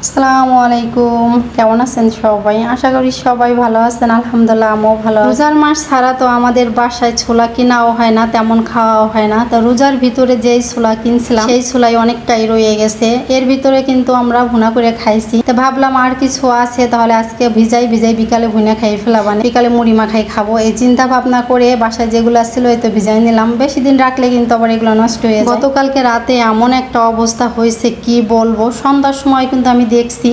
আসসালামু আলাইকুম, কেমন আছেন সবাই? আশা করি সবাই ভালো আছেন। আলহামদুলিল্লাহ, আমিও ভালো। রোজার মাস ছাড়া তো আমাদের বাসায় ছোলা কিনাও হয় না, তেমন খাওয়াও হয় না। তো রোজার ভিতরে যেই ছোলা কিনছিলাম সেই ছোলাই অনেকটাই রয়ে গেছে। এর ভিতরে কিন্তু আমরা ভুনা করে খাইছি। তো ভাবলাম আর কিছু আছে, তাহলে আজকে ভিজাই বিকালে ভুনা খাই ফেলাবানে, বিকালে মুড়ি মাখাই খাবো। এই চিন্তা ভাবনা করে বাসায় যেগুলো ছিল এই তো ভিজাই নিলাম। বেশি দিন রাখলে কিন্তু আবার এগুলো নষ্ট হয়ে যায়। গতকালকে রাতে এমন একটা অবস্থা হয়েছে কি বলবো। সন্ধ্যার সময় কিন্তু আমি দেখছি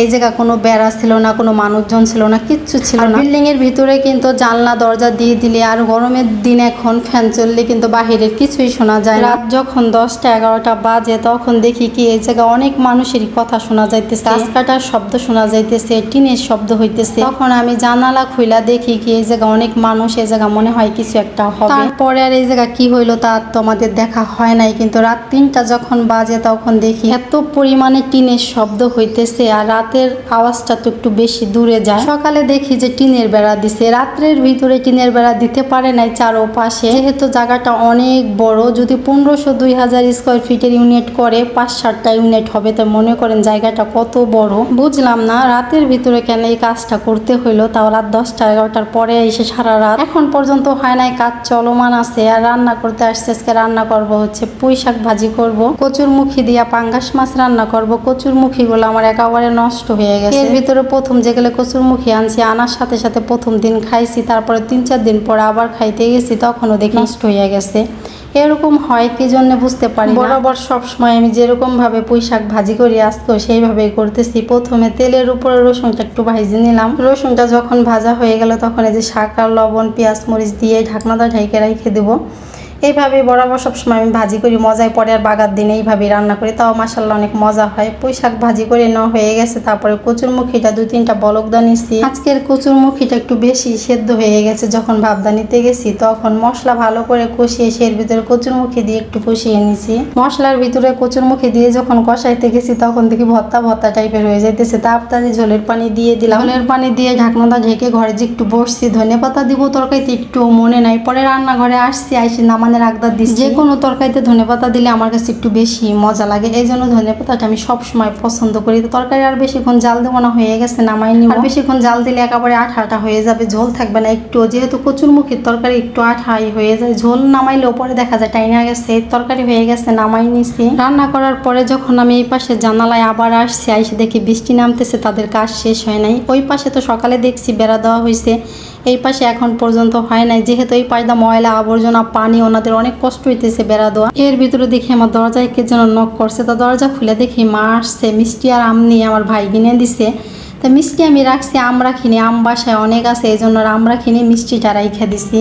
এই জায়গা কোনো বেড়া ছিল না, কোনো মানুষজন ছিল না, কিচ্ছু ছিল না। বিল্ডিং এর ভিতরে কিন্তু জানলা দরজা দিয়ে দিলে, আর গরমের দিন এখন ফ্যান চললে কিন্তু বাহিরের কিছুই শোনা যায় না। রাত যখন 10টা 11টা বাজে তখন দেখি কি এই জায়গা অনেক মানুষেরই কথা শোনা যাইতেছে, গাছ কাটার শব্দ শোনা যাইতেছে, টিনের শব্দ হইতেছে। তখন আমি জানালা খুইলা দেখি কি এই জায়গা অনেক মানুষ, এই জায়গা মনে হয় কিছু একটা হবে। তারপরে আর এই জায়গা কি হইলো তা তো আমাদের দেখা হয় নাই, কিন্তু রাত 3টা যখন বাজে তখন দেখি এত পরিমাণে টিনের শব্দ হইতেছে, আর রাতের আওয়াজটা তো একটু বেশি দূরে যায়। সকালে দেখি যে টিনের বেড়া দিছে, রাত্রের ভিতরে টিনের বেড়া দিতে পারে নাই চারোপাশে। যেহেতু জায়গাটা অনেক বড়, যদি 1500-2000 স্কোয়ার ফিটের ইউনিট করে 5-7টা ইউনিট হবে, তো মনে করেন জায়গাটা কত বড়। বুঝলাম না রাতের ভিতরে কেন এই কাজটা করতে হইলো, তাও রাত 10টা 11টার পরে এসে সারা রাত এখন পর্যন্ত হয় নাই, কাজ চলমান আছে। আর রান্না করতে আসছে, আজকে রান্না করব হচ্ছে পুঁই শাক ভাজি করব, কচুরমুখী দিয়া পাঙ্গাস মাছ রান্না করব। কচুরমুখী গুলো আমার একেবারে নষ্ট হয়ে গেছে। এর ভিতরে প্রথম যেগুলো কচুরমুখী আনছি, আনার সাথে সাথে প্রথম দিন খাইছি, তারপরে 3-4 দিন পরে আবার খাইতে গেছি, তখনও দেখি নষ্ট হয়ে গেছে। এরকম হয় কি জন্য বুঝতে পারি না। বরাবর সবসময় আমি যেরকম ভাবে পুঁই শাক ভাজি করি আজকে সেইভাবেই করতেছি। প্রথমে তেলের উপরে রসুনটা একটু ভাজি নিলাম। রসুনটা যখন ভাজা হয়ে গেল তখন এই যে শাক আর লবণ পেঁয়াজ মরিচ দিয়ে ঢাকনাটা ঢেকে রেখে দেবো। এইভাবে বরাবর সবসময় আমি ভাজি করি, মজায় পরে আর বাগার দিনে এইভাবেই রান্না করি, তাও মাসাল্লাহ অনেক মজা হয়। পুঁই শাক ভাজি করে নেওয়া হয়ে গেছে, তারপরে কচুরমুখীটা 2-3টা বলকদা নিচ্ছি। আজকের কচুরমুখীটা একটু বেশি সেদ্ধ হয়ে গেছে। যখন ভাবদা নিতে গেছি তখন মশলা ভালো করে কষিয়ে এর ভিতরে কচুরমুখী দিয়ে একটু কষিয়ে নিছি। মশলার ভিতরে কচুরমুখী দিয়ে যখন কষাইতে গেছি তখন দেখি ভর্তা ভর্তা টাইপের হয়ে যাইতেছে। তাড়াতাড়ি ঝোলের পানি দিয়ে দিলাম। ঝোলের পানি দিয়ে ঢাকনাটা ঢেকে ঘরে যে একটু বসছি, ধনেপাতা দিব তরকারিতে একটু মনে নাই, পরে রান্নাঘরে আসছি, আইসি নামানের আগদা দিচ্ছি। যে কোনো তরকারিতে ধনেপাতা দিলে আমার কাছে একটু বেশি মজা লাগে, এই জন্য ধনেপাতাটা আমি সবসময় পছন্দ করি। তরকারি আর বেশিক্ষণ জাল দেবো না, হয়ে গেছে নামাই নিব। আর বেশিক্ষণ জাল দিলে একেবারে আঠা আঠা হয়ে যাবে, ঝোল থাকবে না একটু। যেহেতু কচুরমুখীর তরকারি একটু আঠাই হয়ে যায়, ঝোল নামাইলেও পরে দেখা যায় টাইনা গেছে, তরকারি হয়ে গেছে, নামাই নিছি। রান্না করার পরে যখন আমি এই পাশে জানালায় আবার আসছি, আইসে দেখি বৃষ্টি নামতেছে, তাদের কাজ শেষ হয় নাই। ওই পাশে তো সকালে দেখছি বেড়া দেওয়া হয়েছে, এই পাশে এখন পর্যন্ত হয় নাই। যেহেতু এই পাশটা ময়লা আবর্জনা পানি, ওনাদের অনেক কষ্ট হইতেছে বেড়া দেওয়া। এর ভিতরে দেখি আমার দরজায় কে যেন নক করছে, তো দরজা খুলে দেখি মা আসছে, মিষ্টি আর আম নিয়ে আমার ভাই কিনে দিছে। তা মিষ্টি আমি রাখছি, আম রাখিনি, আম বাসায় অনেক আছে, এই জন্য আম রাখিনি, মিষ্টিটা রাইখা দিছি।